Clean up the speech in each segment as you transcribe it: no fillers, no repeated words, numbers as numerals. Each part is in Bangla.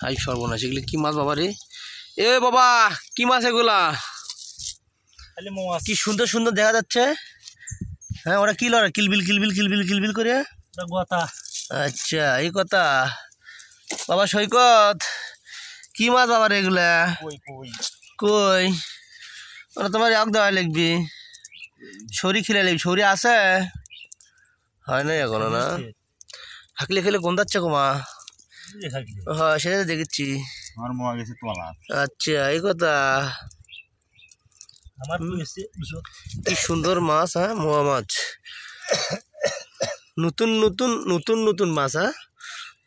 হাই সর্বনাশ, এগুলো কি মাছ বাবা রে? এ বাবা, কি মাছ এগুলা? কি সুন্দর সুন্দর দেখা যাচ্ছে। হ্যাঁ, ওরা কি লড়া? কিলবিল কিলবিল কিলবিল কিলবিল করে। আচ্ছা, এই কথা বাবা। সৈকত, কি মাছ বাবা রে এগুলা? কই ওরা তোমার এক দেওয়া লিখবি, সরি খিলে লিখবি। সরি আছে? হয় না এখনো না? হাকলে খেলে গন্ধাচ্ছে কমা। হ্যাঁ, সেটা দেখেছি। আচ্ছা, এই কথা। কি সুন্দর মাছ। হ্যাঁ, মোয়া মাছ, নতুন নতুন নতুন নতুন মাছ। হ্যাঁ,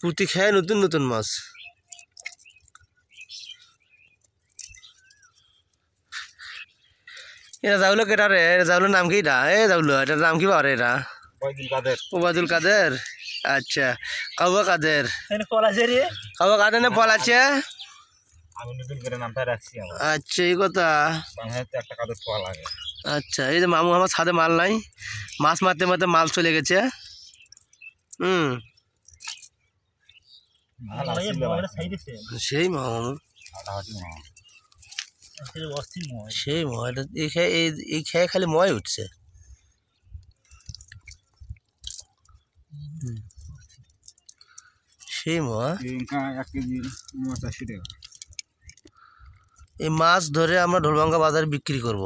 পুঁতি খায় নতুন নতুন মাছ। এটা যাওলো কেটা রে? যাওলোর নাম কি? এটা এ যাওলো, এটার নাম কি বাবা? এটা ওবায়দুল কাদের। আচ্ছা, কাউয়া কাদের। কাউয়া কাদের না পল আছে? আচ্ছা, এই কথা। আচ্ছা, এই যে মামু আমার ছাদে মাল নাই, মাছ মারতে মারতে মাল চলে গেছে। সেই মামু, সেই ময়, এই খেয়ে খালি ময় উঠছে। সেই ময়। এই মাছ ধরে আমরা ঢোলভাঙ্গা বাজারে বিক্রি করব।